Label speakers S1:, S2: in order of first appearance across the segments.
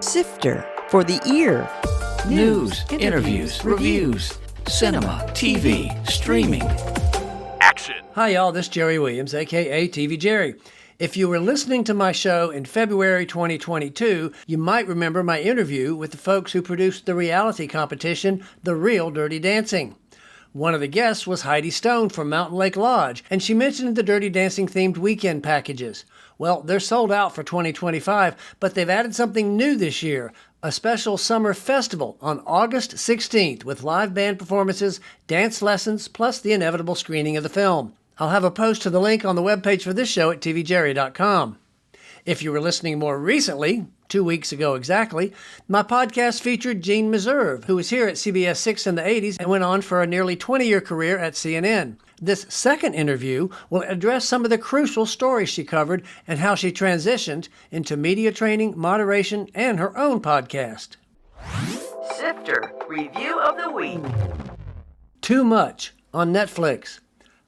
S1: Sifter for the ear.
S2: News, interviews, reviews, cinema, TV, streaming. Action.
S3: Hi, y'all. This is Jerry Williams, a.k.a. TV Jerry. If you were listening to my show in February 2022, you might remember my interview with the folks who produced the reality competition, The Real Dirty Dancing. One of the guests was Heidi Stone from Mountain Lake Lodge, and she mentioned the Dirty Dancing themed weekend packages. Well, they're sold out for 2025, but they've added something new this year, a special summer festival on August 16th with live band performances, dance lessons, plus the inevitable screening of the film. I'll have a post to the link on the webpage for this show at tvjerry.com. If you were listening more recently, 2 weeks ago exactly, my podcast featured Jeanne Meserve, who was here at CBS 6 in the 80s and went on for a nearly 20-year career at CNN. This second interview will address some of the crucial stories she covered and how she transitioned into media training, moderation, and her own podcast.
S1: Sifter Review of the Week.
S3: Too Much on Netflix.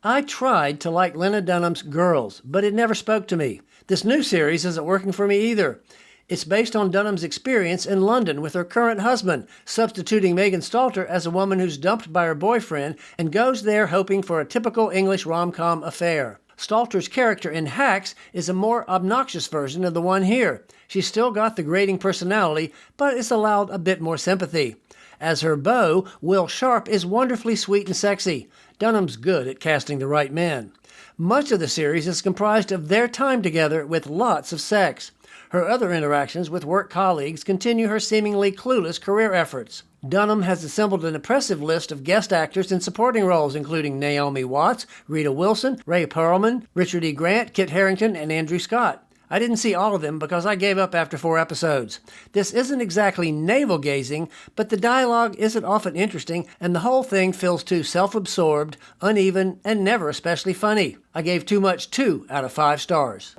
S3: I tried to like Lena Dunham's Girls, but it never spoke to me. This new series isn't working for me either. It's based on Dunham's experience in London with her current husband, substituting Megan Stalter as a woman who's dumped by her boyfriend and goes there hoping for a typical English rom-com affair. Stalter's character in Hacks is a more obnoxious version of the one here. She's still got the grating personality, but is allowed a bit more sympathy. As her beau, Will Sharp is wonderfully sweet and sexy. Dunham's good at casting the right men. Much of the series is comprised of their time together with lots of sex. Her other interactions with work colleagues continue her seemingly clueless career efforts. Dunham has assembled an impressive list of guest actors in supporting roles including Naomi Watts, Rita Wilson, Ray Perlman, Richard E. Grant, Kit Harington, and Andrew Scott. I didn't see all of them because I gave up after 4 episodes. This isn't exactly navel-gazing, but the dialogue isn't often interesting, and the whole thing feels too self-absorbed, uneven, and never especially funny. I gave Too Much 2 out of 5 stars.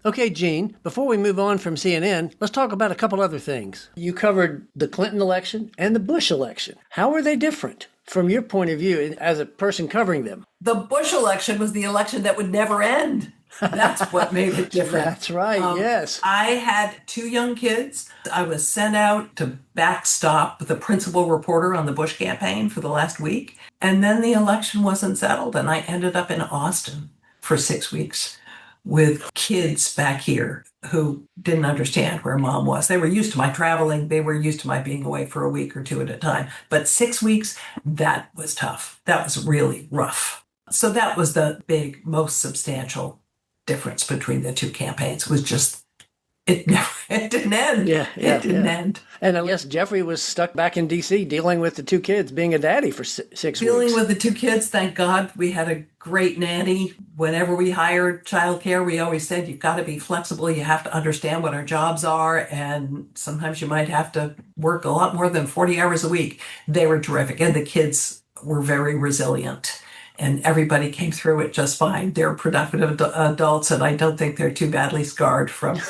S3: Okay, Jeanne, before we move on from CNN, let's talk about a couple other things. You covered the Clinton election and the Bush election. How are they different from your point of view as a person covering them?
S4: The Bush election was the election that would never end. That's what made it different.
S3: That's right, yes.
S4: I had 2 young kids. I was sent out to backstop the principal reporter on the Bush campaign for the last week. And then the election wasn't settled, and I ended up in Austin for 6 weeks with kids back here who didn't understand where mom was. They were used to my traveling. They were used to my being away for a week or 2 at a time. But 6 weeks, that was tough. That was really rough. So that was the big, most substantial difference between the 2 campaigns, was just it didn't end. It didn't end.
S3: And I guess Jeffrey was stuck back in D.C. dealing with the 2 kids, being a daddy for 6 weeks.
S4: Dealing with the 2 kids, thank God. We had a great nanny. Whenever we hired childcare, we always said, you've got to be flexible. You have to understand what our jobs are. And sometimes you might have to work a lot more than 40 hours a week. They were terrific. And the kids were very resilient. And everybody came through it just fine. They're productive adults, and I don't think they're too badly scarred from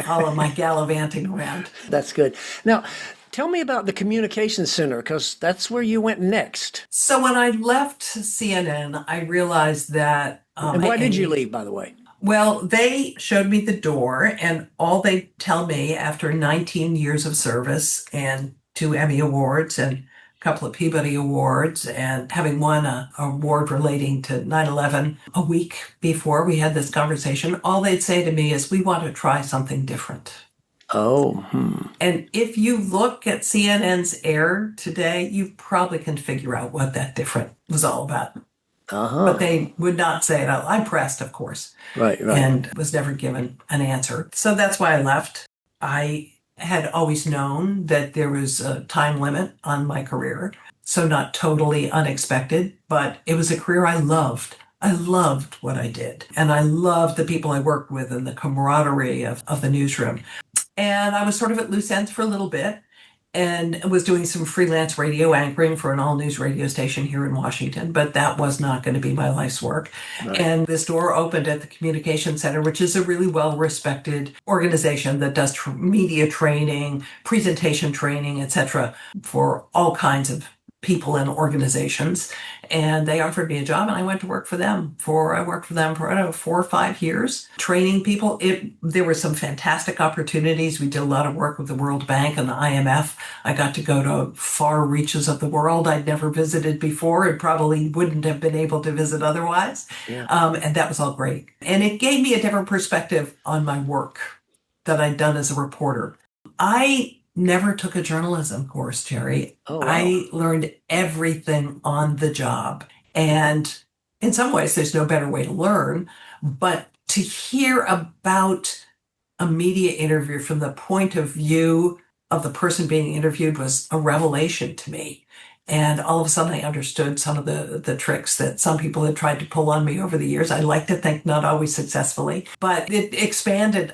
S4: all of my gallivanting around.
S3: That's good. Now, tell me about the Communications Center, because that's where you went next.
S4: So when I left CNN, I realized that...
S3: and why did you leave, by the way?
S4: Well, they showed me the door, and all they tell me after 19 years of service and 2 Emmy Awards and couple of Peabody Awards, and having won an award relating to 9/11 a week before we had this conversation, all they'd say to me is, we want to try something different. And if you look at CNN's air today, you probably can figure out what that different was all about. But they would not say it out. I pressed, of course.
S3: Right.
S4: And was never given an answer. So that's why I left. I had always known that there was a time limit on my career, so not totally unexpected, but it was a career I loved. I loved what I did, and I loved the people I worked with and the camaraderie of the newsroom. And I was sort of at loose ends for a little bit, and was doing some freelance radio anchoring for an all-news radio station here in Washington, but that was not going to be my life's work. Right. And this door opened at the Communications Center, which is a really well-respected organization that does media training, presentation training, etc., for all kinds of people and organizations, and they offered me a job, and I went to work for them I worked for them for, I don't know, 4 or 5 years, training people. There were some fantastic opportunities. We did a lot of work with the World Bank and the IMF. I got to go to far reaches of the world I'd never visited before and probably wouldn't have been able to visit otherwise.
S3: Yeah.
S4: And that was all great. And it gave me a different perspective on my work that I'd done as a reporter. I never took a journalism course, Jerry.
S3: Oh, wow.
S4: I learned everything on the job. And in some ways, there's no better way to learn. But to hear about a media interview from the point of view of the person being interviewed was a revelation to me. And all of a sudden, I understood some of the tricks that some people had tried to pull on me over the years. I like to think not always successfully, but it expanded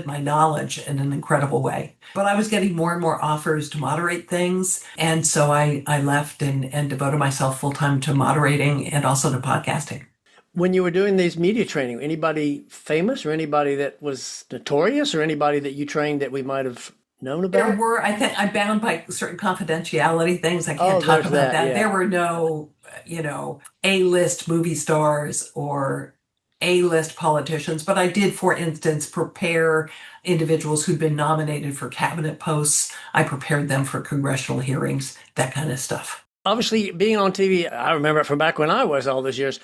S4: my knowledge in an incredible way. But I was getting more and more offers to moderate things. And so I left and devoted myself full time to moderating and also to podcasting.
S3: When you were doing these media training, anybody famous or anybody that was notorious or anybody that you trained that we might have known about?
S4: There were, I think, I'm bound by certain confidentiality things. I can't talk about that.
S3: Yeah.
S4: There were no, A-list movie stars or A-list politicians, but I did, for instance, prepare individuals who'd been nominated for cabinet posts. I prepared them for congressional hearings, that kind of stuff.
S3: Obviously, being on TV, I remember it from back when I was all those years.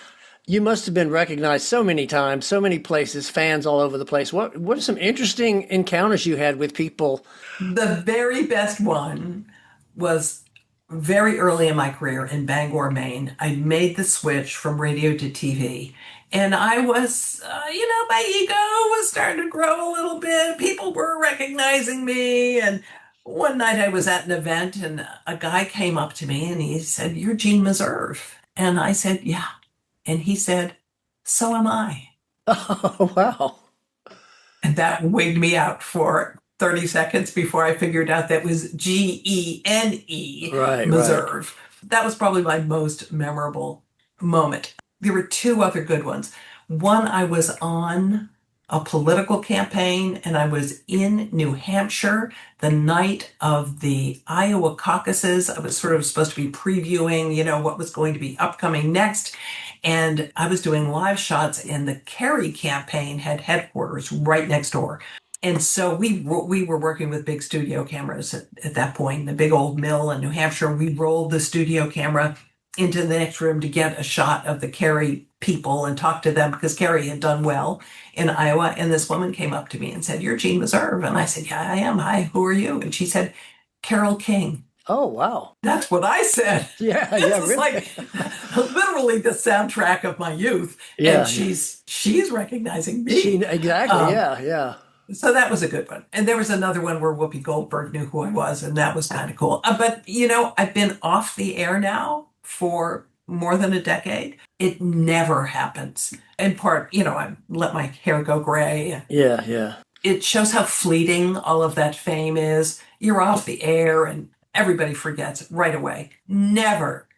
S3: You must have been recognized so many times, so many places, fans all over the place. What are some interesting encounters you had with people?
S4: The very best one was very early in my career in Bangor, Maine. I made the switch from radio to TV. And I was, my ego was starting to grow a little bit. People were recognizing me. And one night I was at an event and a guy came up to me and he said, "You're Jeanne Meserve." And I said, "Yeah." And he said, "So am I."
S3: Oh, wow.
S4: And that wigged me out for 30 seconds before I figured out that was Gene,
S3: Right,
S4: Meserve.
S3: right.
S4: That was probably my most memorable moment. There were 2 other good ones. One, I was on a political campaign and I was in New Hampshire the night of the Iowa caucuses. I was sort of supposed to be previewing, what was going to be upcoming next. And I was doing live shots, and the Kerry campaign had headquarters right next door. And so we were working with big studio cameras at that point, the big old mill in New Hampshire. We rolled the studio camera into the next room to get a shot of the Kerry people and talk to them because Kerry had done well in Iowa. And this woman came up to me and said, "You're Jeanne Meserve." And I said, "Yeah, I am. Hi, who are you?" And she said, "Carole King."
S3: Oh, wow.
S4: That's what I said.
S3: Yeah,
S4: This
S3: yeah,
S4: is
S3: really.
S4: like literally the soundtrack of my youth.
S3: Yeah,
S4: And she's recognizing me.
S3: Exactly, yeah.
S4: So that was a good one. And there was another one where Whoopi Goldberg knew who I was, and that was kind of cool. But, I've been off the air now for more than a decade. It never happens. In part, I let my hair go gray.
S3: Yeah.
S4: It shows how fleeting all of that fame is. You're off the air and everybody forgets right away. Never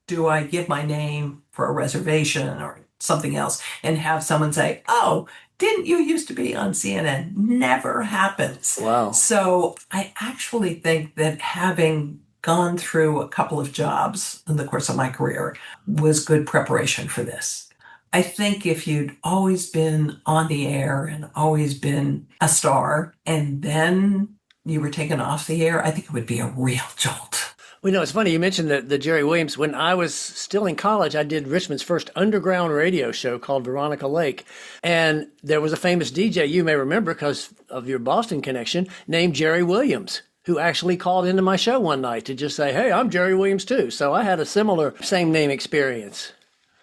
S4: do I give my name for a reservation or something else and have someone say, "Oh, didn't you used to be on CNN?" Never happens.
S3: Wow.
S4: So I actually think that having gone through a couple of jobs in the course of my career was good preparation for this. I think if you'd always been on the air and always been a star and then you were taken off the air, I think it would be a real jolt.
S3: Well, it's funny. You mentioned the Jerry Williams. When I was still in college, I did Richmond's first underground radio show called Veronica Lake. And there was a famous DJ you may remember because of your Boston connection named Jerry Williams, who actually called into my show one night to just say, "Hey, I'm Jerry Williams too." So I had a similar same name experience.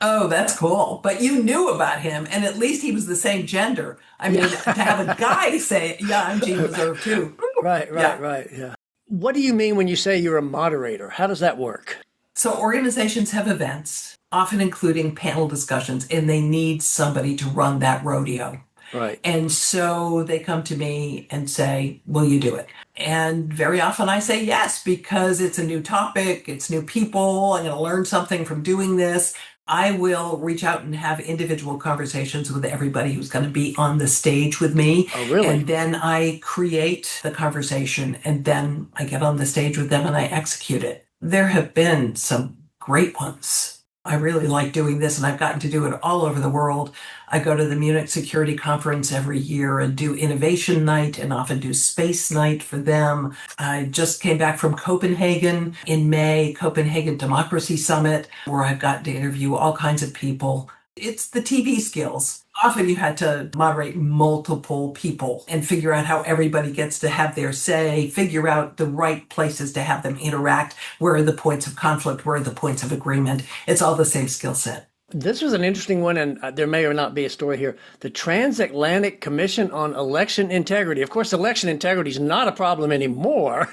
S4: Oh, that's cool. But you knew about him, and at least he was the same gender. I mean, to have a guy say, "Yeah, I'm Jeanne Meserve too."
S3: Right, yeah. What do you mean when you say you're a moderator? How does that work?
S4: So organizations have events, often including panel discussions, and they need somebody to run that rodeo.
S3: Right.
S4: And so they come to me and say, "Will you do it?" And very often I say yes, because it's a new topic, it's new people, I'm going to learn something from doing this. I will reach out and have individual conversations with everybody who's going to be on the stage with me.
S3: Oh, really?
S4: And then I create the conversation and then I get on the stage with them and I execute it. There have been some great ones. I really like doing this and I've gotten to do it all over the world. I go to the Munich Security Conference every year and do Innovation Night and often do Space Night for them. I just came back from Copenhagen in May, Copenhagen Democracy Summit, where I've gotten to interview all kinds of people. It's the TV skills. Often you had to moderate multiple people and figure out how everybody gets to have their say, figure out the right places to have them interact. Where are the points of conflict? Where are the points of agreement? It's all the same skill set.
S3: This was an interesting one, and there may or not be a story here. The Transatlantic Commission on Election Integrity. Of course, election integrity is not a problem anymore.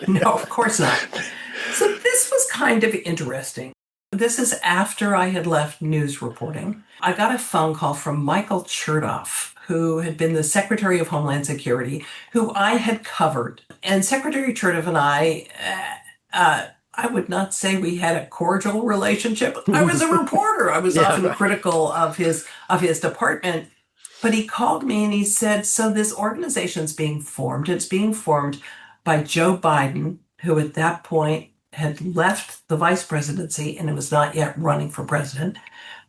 S4: No, of course not. So this was kind of interesting. This is after I had left news reporting. I got a phone call from Michael Chertoff, who had been the Secretary of Homeland Security, who I had covered. And Secretary Chertoff and I would not say we had a cordial relationship. I was a reporter. I was often critical of his department. But he called me and he said, so this organization's being formed. It's being formed by Joe Biden, who at that point had left the vice presidency and was not yet running for president,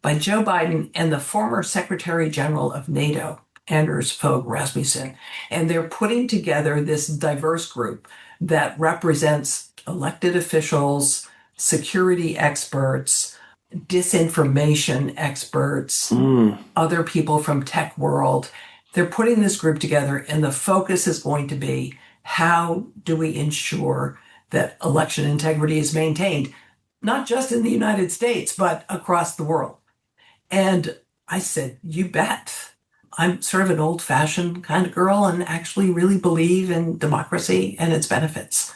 S4: by Joe Biden and the former Secretary General of NATO, Anders Fogh Rasmussen. And they're putting together this diverse group that represents elected officials, security experts, disinformation experts, other people from tech world. They're putting this group together and the focus is going to be, how do we ensure that election integrity is maintained, not just in the United States, but across the world? And I said, you bet. I'm sort of an old-fashioned kind of girl and actually really believe in democracy and its benefits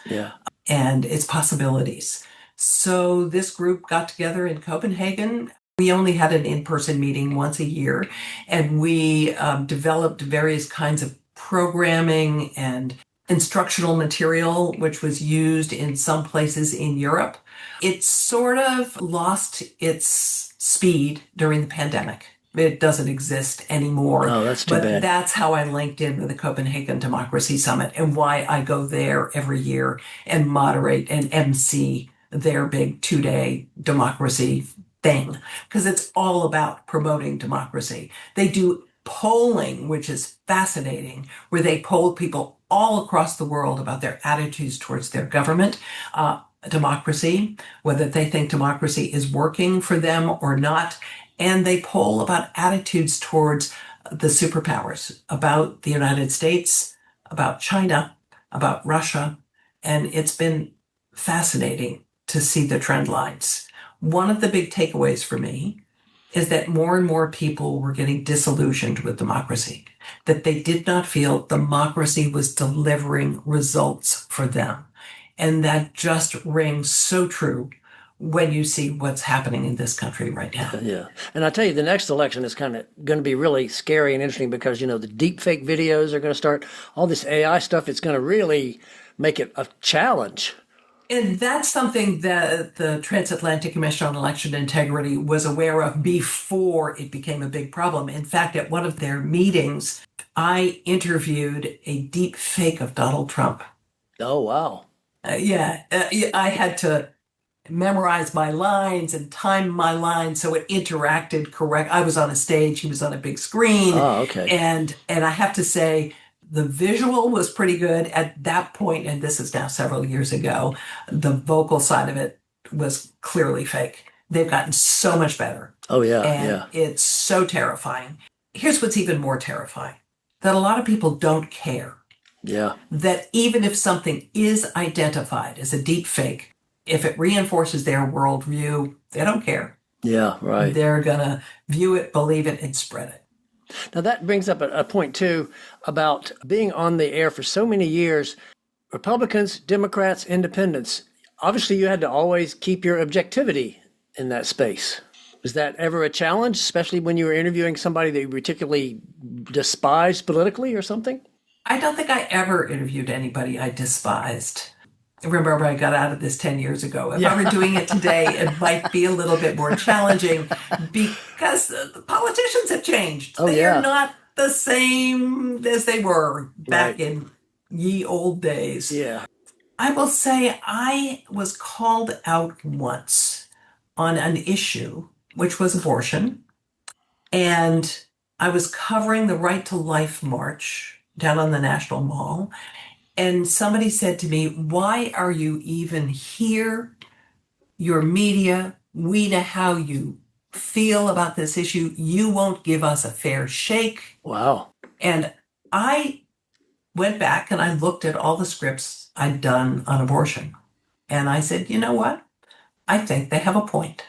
S4: and its possibilities. So this group got together in Copenhagen. We only had an in-person meeting once a year, and we developed various kinds of programming and instructional material, which was used in some places in Europe. It sort of lost its speed during the pandemic. It doesn't exist anymore.
S3: Oh, that's too bad.
S4: That's how I linked in with the Copenhagen Democracy Summit and why I go there every year and moderate and MC their big 2-day democracy thing, because it's all about promoting democracy. They do polling, which is fascinating, where they poll people all across the world about their attitudes towards their government, democracy, whether they think democracy is working for them or not. And they poll about attitudes towards the superpowers, about the United States, about China, about Russia. And it's been fascinating to see the trend lines. One of the big takeaways for me is that more and more people were getting disillusioned with democracy, that they did not feel democracy was delivering results for them. And that just rings so true when you see what's happening in this country right now.
S3: Yeah. And I tell you, the next election is kind of going to be really scary and interesting because, the deep fake videos are going to start, all this AI stuff. It's going to really make it a challenge.
S4: And that's something that the Transatlantic Commission on Election Integrity was aware of before it became a big problem. In fact, at one of their meetings, I interviewed a deep fake of Donald Trump.
S3: Oh, wow.
S4: I had to memorize my lines and time my lines so it interacted correct. I was on a stage, he was on a big screen.
S3: Oh, okay.
S4: And I have to say, the visual was pretty good at that point, and this is now several years ago. The vocal side of it was clearly fake. They've gotten so much better.
S3: Oh, yeah,
S4: and it's so terrifying. Here's what's even more terrifying, that a lot of people don't care.
S3: Yeah.
S4: That even if something is identified as a deep fake, if it reinforces their worldview, they don't care.
S3: Yeah, right.
S4: They're going to view it, believe it, and spread it.
S3: Now, that brings up a point, too, about being on the air for so many years. Republicans, Democrats, Independents, obviously you had to always keep your objectivity in that space. Was that ever a challenge, especially when you were interviewing somebody that you particularly despised politically or something?
S4: I don't think I ever interviewed anybody I despised. Remember, I got out of this 10 years ago. If I were doing it today, it might be a little bit more challenging because the politicians have changed.
S3: Oh,
S4: They are
S3: yeah.
S4: not the same as they were back
S3: Right.
S4: in ye old days.
S3: Yeah.
S4: I will say I was called out once on an issue, which was abortion. And I was covering the Right to Life March down on the National Mall. And somebody said to me, "Why are you even here? Your media, we know how you feel about this issue. You won't give us a fair shake."
S3: Wow.
S4: And I went back and I looked at all the scripts I'd done on abortion. And I said, you know what? I think they have a point.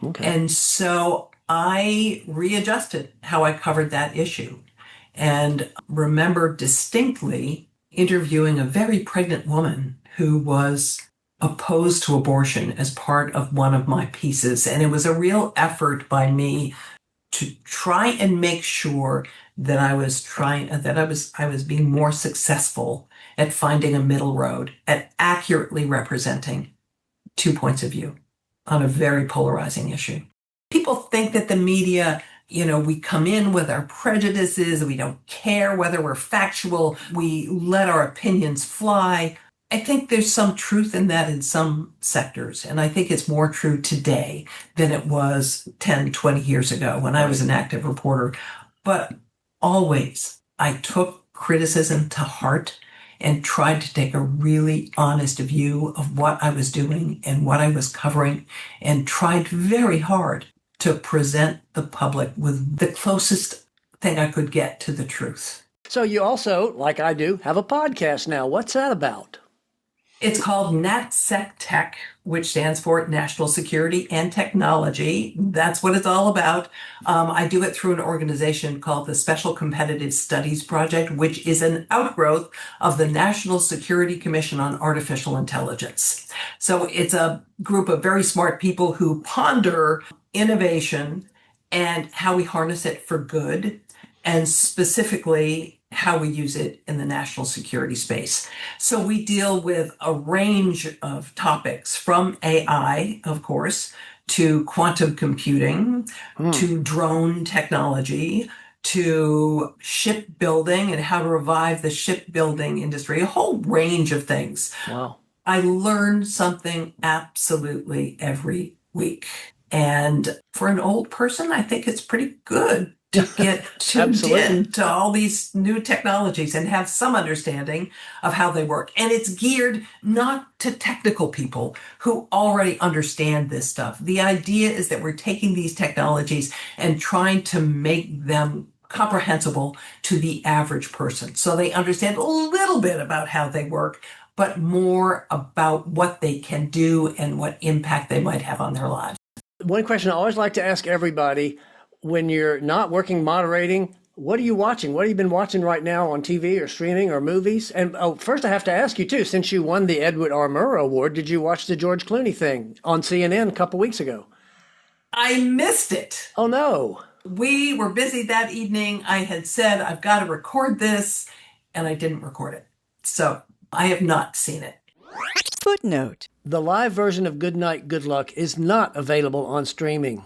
S3: Okay.
S4: And so I readjusted how I covered that issue and remember distinctly interviewing a very pregnant woman who was opposed to abortion as part of one of my pieces. And it was a real effort by me to try and make sure that I was being more successful at finding a middle road, at accurately representing two points of view on a very polarizing issue. People think that the media, we come in with our prejudices, we don't care whether we're factual, we let our opinions fly. I think there's some truth in that in some sectors, and I think it's more true today than it was 10, 20 years ago when I was an active reporter. But always, I took criticism to heart and tried to take a really honest view of what I was doing and what I was covering, and tried very hard to present the public with the closest thing I could get to the truth.
S3: So you also, like I do, have a podcast now. What's that about?
S4: It's called NatSecTech, which stands for National Security and Technology. That's what it's all about. I do it through an organization called the Special Competitive Studies Project, which is an outgrowth of the National Security Commission on Artificial Intelligence. So it's a group of very smart people who ponder innovation and how we harness it for good, and specifically how we use it in the national security space. So we deal with a range of topics from AI, of course, to quantum computing, to drone technology, to shipbuilding and how to revive the shipbuilding industry, a whole range of things.
S3: Wow.
S4: I learn something absolutely every week. And for an old person, I think it's pretty good to get tuned in to all these new technologies and have some understanding of how they work. And it's geared not to technical people who already understand this stuff. The idea is that we're taking these technologies and trying to make them comprehensible to the average person so they understand a little bit about how they work, but more about what they can do and what impact they might have on their lives.
S3: One question I always like to ask everybody, when you're not working moderating, what are you watching? What have you been watching right now on TV or streaming or movies? And first I have to ask you too, since you won the Edward R. Murrow Award, did you watch the George Clooney thing on CNN a couple weeks ago?
S4: I missed it.
S3: Oh no.
S4: We were busy that evening. I had said, I've got to record this, and I didn't record it. So I have not seen it.
S5: Footnote.
S3: The live version of Good Night, Good Luck is not available on streaming.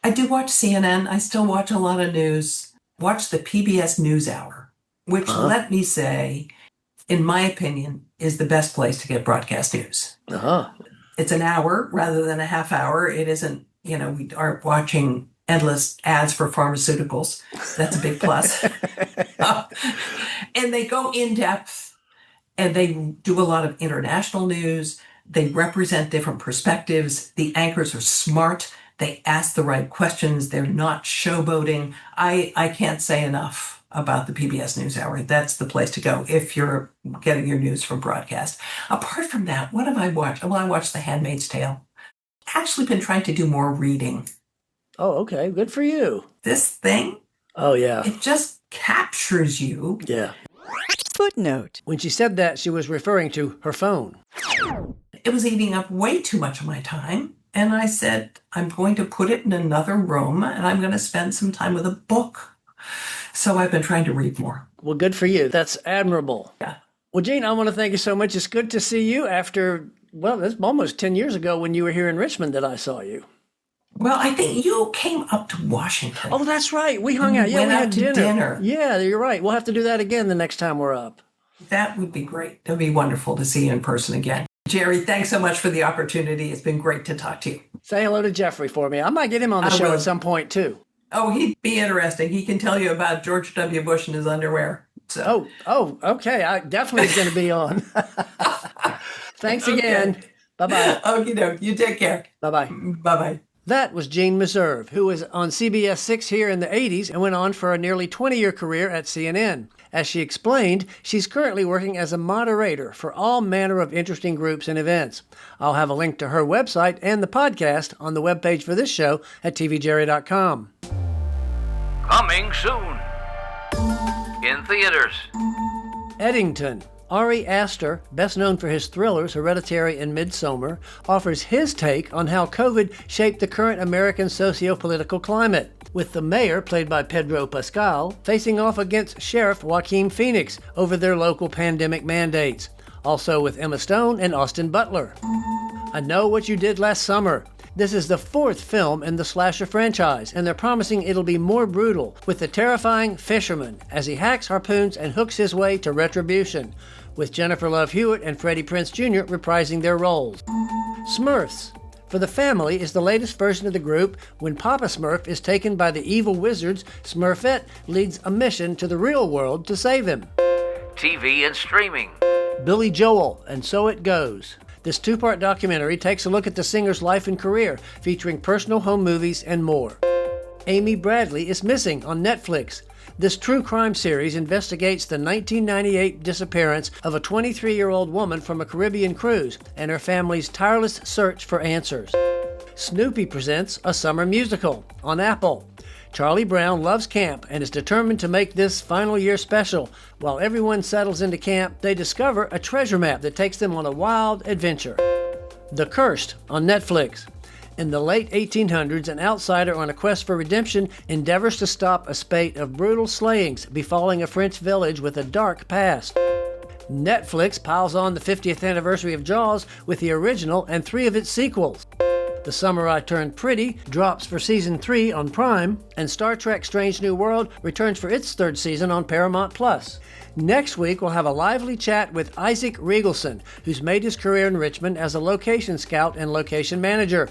S4: I do watch CNN. I still watch a lot of news. Watch the PBS NewsHour, which, let me say, in my opinion, is the best place to get broadcast news. It's an hour rather than a half hour. It isn't, we aren't watching endless ads for pharmaceuticals. That's a big plus. And they go in depth. And they do a lot of international news. They represent different perspectives. The anchors are smart. They ask the right questions. They're not showboating. I can't say enough about the PBS NewsHour. That's the place to go if you're getting your news from broadcast. Apart from that, what have I watched? Well, I watched The Handmaid's Tale. Actually been trying to do more reading.
S3: Oh, okay. Good for you.
S4: This thing,
S3: Oh, yeah.
S4: it just captures you.
S3: Yeah.
S5: Footnote.
S3: When she said that, she was referring to her phone.
S4: It was eating up way too much of my time. And I said, I'm going to put it in another room and I'm going to spend some time with a book. So I've been trying to read more.
S3: Well, good for you. That's admirable.
S4: Yeah.
S3: Well, Jeanne, I want to thank you so much. It's good to see you after, well, it's almost 10 years ago when you were here in Richmond that I saw you.
S4: Well, I think you came up to Washington.
S3: Oh, that's right. We hung out. Yeah,
S4: went
S3: we
S4: out
S3: had
S4: to dinner.
S3: Yeah, you're right. We'll have to do that again the next time we're up.
S4: That would be great. It would be wonderful to see you in person again. Jerry, thanks so much for the opportunity. It's been great to talk to you.
S3: Say hello to Jeffrey for me. I might get him on the show at some point, too.
S4: Oh, he'd be interesting. He can tell you about George W. Bush and his underwear. So.
S3: Okay. I definitely going to be on. Thanks again.
S4: Okay.
S3: Bye-bye.
S4: Okie doke. You take care.
S3: Bye-bye.
S4: Bye-bye.
S3: That was Jeanne Meserve, who was on CBS 6 here in the 80s and went on for a nearly 20-year career at CNN. As she explained, she's currently working as a moderator for all manner of interesting groups and events. I'll have a link to her website and the podcast on the webpage for this show at tvjerry.com.
S2: Coming soon. In theaters.
S3: Eddington. Ari Aster, best known for his thrillers Hereditary and Midsommar, offers his take on how COVID shaped the current American socio-political climate, with the mayor, played by Pedro Pascal, facing off against Sheriff Joaquin Phoenix over their local pandemic mandates. Also with Emma Stone and Austin Butler. I Know What You Did Last Summer. This is the fourth film in the slasher franchise, and they're promising it'll be more brutal, with the terrifying fisherman as he hacks, harpoons, and hooks his way to retribution, with Jennifer Love Hewitt and Freddie Prinze Jr. reprising their roles. Smurfs. For the Family is the latest version of the group. When Papa Smurf is taken by the evil wizards, Smurfette leads a mission to the real world to save him.
S2: TV and streaming.
S3: Billy Joel, and So It Goes. This two-part documentary takes a look at the singer's life and career, featuring personal home movies and more. Amy Bradley is Missing on Netflix. This true crime series investigates the 1998 disappearance of a 23-year-old woman from a Caribbean cruise and her family's tireless search for answers. Snoopy presents a summer musical on Apple. Charlie Brown loves camp and is determined to make this final year special. While everyone settles into camp, they discover a treasure map that takes them on a wild adventure. The Cursed on Netflix. In the late 1800s, an outsider on a quest for redemption endeavors to stop a spate of brutal slayings befalling a French village with a dark past. Netflix piles on the 50th anniversary of Jaws with the original and 3 of its sequels. The Summer I Turned Pretty drops for Season 3 on Prime, and Star Trek Strange New World returns for its 3rd season on Paramount+. Next week, we'll have a lively chat with Isaac Riegelson, who's made his career in Richmond as a location scout and location manager.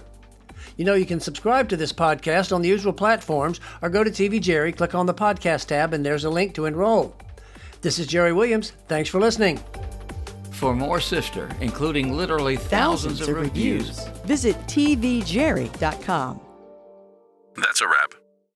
S3: You know, you can subscribe to this podcast on the usual platforms or go to TV Jerry, click on the podcast tab, and there's a link to enroll. This is Jerry Williams. Thanks for listening.
S2: For more Sifter, including literally thousands of reviews,
S5: Visit tvjerry.com.
S6: That's a wrap.